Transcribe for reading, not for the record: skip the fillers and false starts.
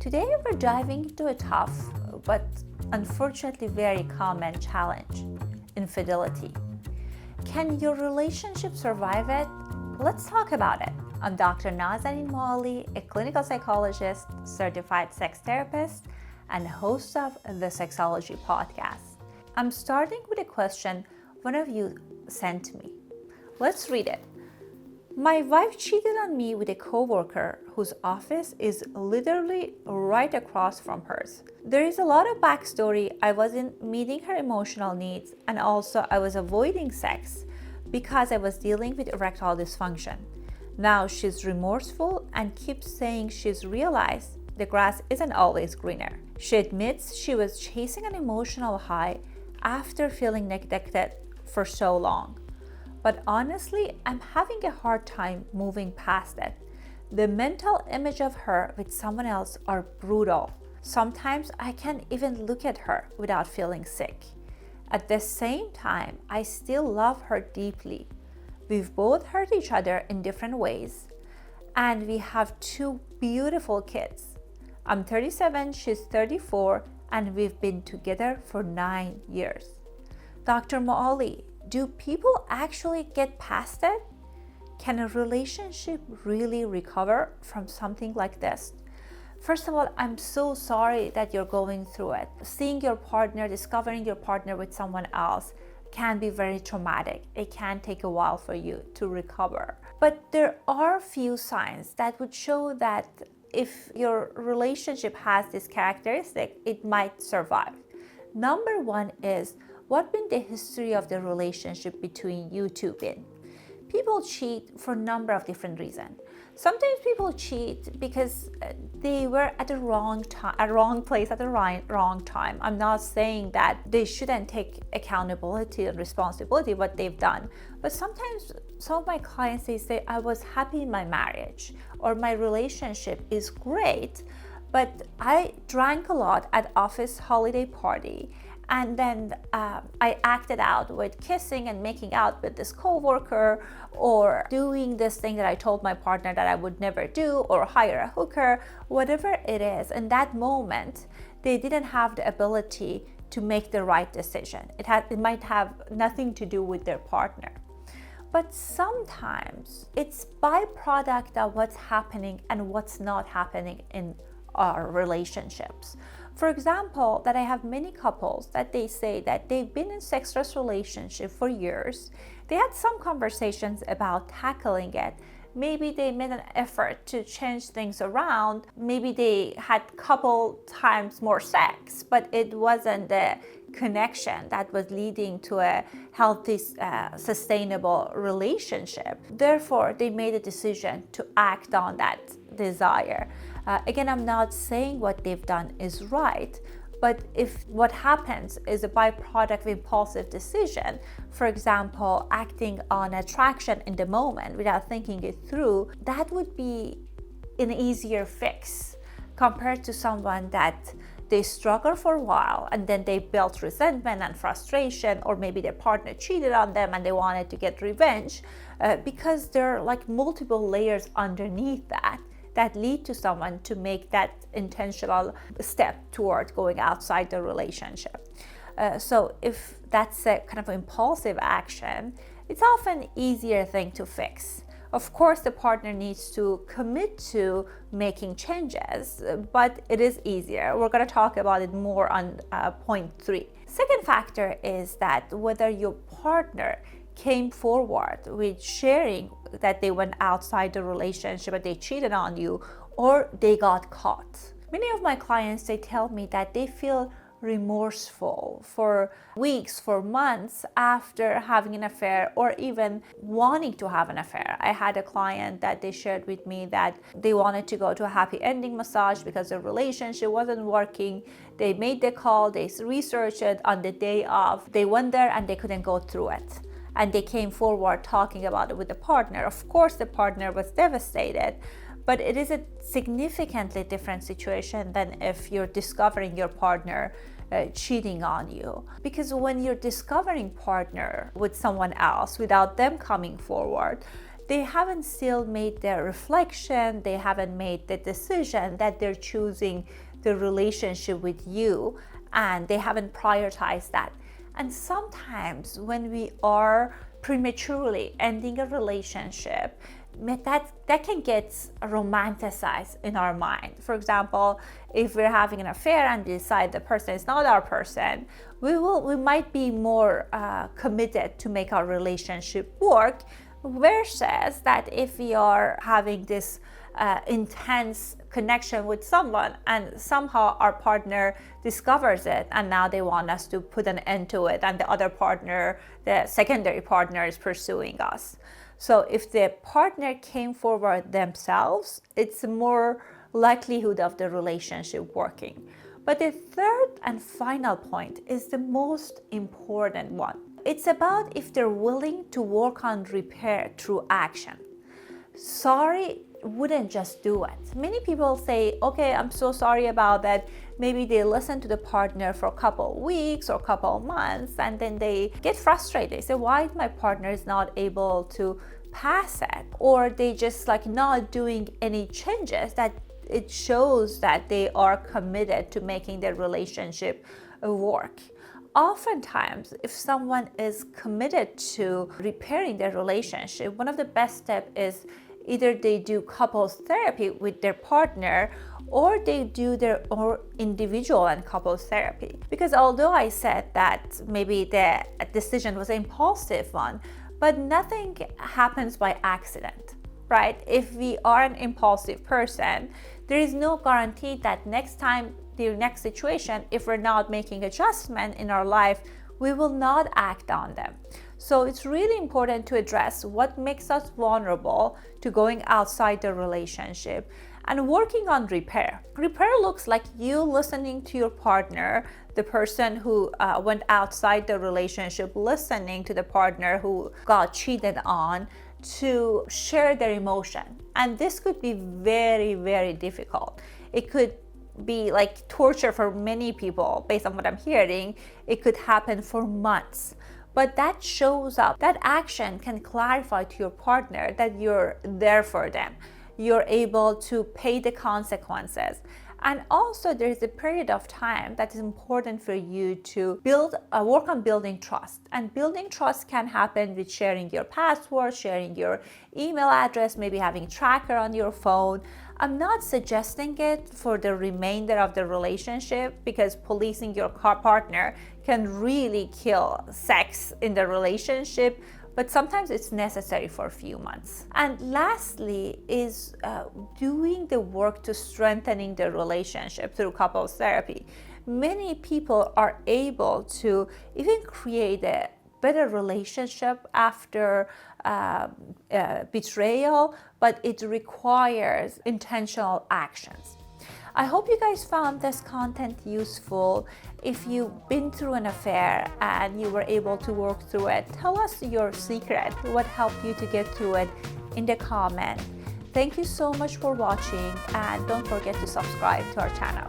Today we're diving into a tough but unfortunately very common challenge: infidelity. Can your relationship survive it? Let's talk about it. I'm Dr. Nazanin Moali, a clinical psychologist, certified sex therapist, and host of the Sexology podcast. I'm starting with a question one of you sent me. Let's read it. My wife cheated on me with a coworker whose office is literally right across from hers. There is a lot of backstory. I wasn't meeting her emotional needs, and also I was avoiding sex because I was dealing with erectile dysfunction. Now she's remorseful and keeps saying she's realized the grass isn't always greener. She admits she was chasing an emotional high after feeling neglected for so long. But honestly, I'm having a hard time moving past it. The mental image of her with someone else are brutal. Sometimes I can't even look at her without feeling sick. At the same time, I still love her deeply. We've both hurt each other in different ways, and we have two beautiful kids. I'm 37, she's 34, and we've been together for 9 years. Dr. Moali, do people actually get past it? Can a relationship really recover from something like this? First of all, I'm so sorry that you're going through it. Seeing your partner, discovering your partner with someone else can be very traumatic. It can take a while for you to recover. But there are few signs that would show that if your relationship has this characteristic, it might survive. Number one is, what been the history of the relationship between you two been? People cheat for a number of different reasons. Sometimes people cheat because they were at the wrong place at the wrong time. I'm not saying that they shouldn't take accountability and responsibility what they've done, but sometimes some of my clients, they say, I was happy in my marriage, or my relationship is great, but I drank a lot at office holiday party, and then I acted out with kissing and making out with this coworker, or doing this thing that I told my partner that I would never do, or hire a hooker, whatever it is. In that moment, they didn't have the ability to make the right decision. It might have nothing to do with their partner. But sometimes it's byproduct of what's happening and what's not happening in our relationships. For example, that I have many couples that they say that they've been in sexless relationship for years. They had some conversations about tackling it. Maybe they made an effort to change things around. Maybe they had couple times more sex, but it wasn't the connection that was leading to a healthy, sustainable relationship. Therefore, they made a decision to act on that desire. Again, I'm not saying what they've done is right, but if what happens is a byproduct of impulsive decision, for example, acting on attraction in the moment without thinking it through, that would be an easier fix compared to someone that they struggle for a while and then they built resentment and frustration, or maybe their partner cheated on them and they wanted to get revenge, because there are like multiple layers underneath that lead to someone to make that intentional step toward going outside the relationship. So if that's a kind of impulsive action, it's often an easier thing to fix. Of course, the partner needs to commit to making changes, but it is easier. We're going to talk about it more on point 3. Second factor is that whether your partner came forward with sharing that they went outside the relationship and they cheated on you, or they got caught. Many of my clients, they tell me that they feel remorseful for weeks, for months after having an affair, or even wanting to have an affair. I had a client that they shared with me that they wanted to go to a happy ending massage because their relationship wasn't working. They made the call, they researched it on the day of. They went there and they couldn't go through it. And they came forward talking about it with the partner. Of course, the partner was devastated, but it is a significantly different situation than if you're discovering your partner cheating on you. Because when you're discovering partner with someone else without them coming forward, they haven't still made their reflection, they haven't made the decision that they're choosing the relationship with you, and they haven't prioritized that. And sometimes when we are prematurely ending a relationship, that can get romanticized in our mind. For example, if we're having an affair and decide the person is not our person, we might be more committed to make our relationship work, versus that if we are having this intense connection with someone and somehow our partner discovers it and now they want us to put an end to it, and the other partner, the secondary partner, is pursuing us. So if the partner came forward themselves, it's more likelihood of the relationship working. But the third and final point is the most important one. It's about if they're willing to work on repair through action. Sorry wouldn't just do it. Many people say, okay, I'm so sorry about that. Maybe they listen to the partner for a couple of weeks or a couple of months, and then they get frustrated. They say, why my partner is not able to pass it? Or they just not doing any changes that it shows that they are committed to making their relationship work. Oftentimes, if someone is committed to repairing their relationship, one of the best steps is either they do couples therapy with their partner, or they do their own individual and couples therapy. Because although I said that maybe the decision was an impulsive one, but nothing happens by accident, right? If we are an impulsive person, there is no guarantee that next time, the next situation, if we're not making adjustment in our life, we will not act on them. So it's really important to address what makes us vulnerable to going outside the relationship and working on repair. Repair looks like you listening to your partner, the person who went outside the relationship, listening to the partner who got cheated on, to share their emotion. And this could be very, very difficult. It could be like torture for many people. Based on what I'm hearing, it could happen for months. But that shows up, that action can clarify to your partner that you're there for them. You're able to pay the consequences. And also there's a period of time that is important for you to work on building trust. And building trust can happen with sharing your password, sharing your email address, maybe having a tracker on your phone. I'm not suggesting it for the remainder of the relationship, because policing your partner can really kill sex in the relationship, but sometimes it's necessary for a few months. And lastly is doing the work to strengthening the relationship through couples therapy. Many people are able to even create a better relationship after betrayal, but it requires intentional actions. I hope you guys found this content useful. If you've been through an affair and you were able to work through it, tell us your secret, what helped you to get through it in the comment. Thank you so much for watching, and don't forget to subscribe to our channel.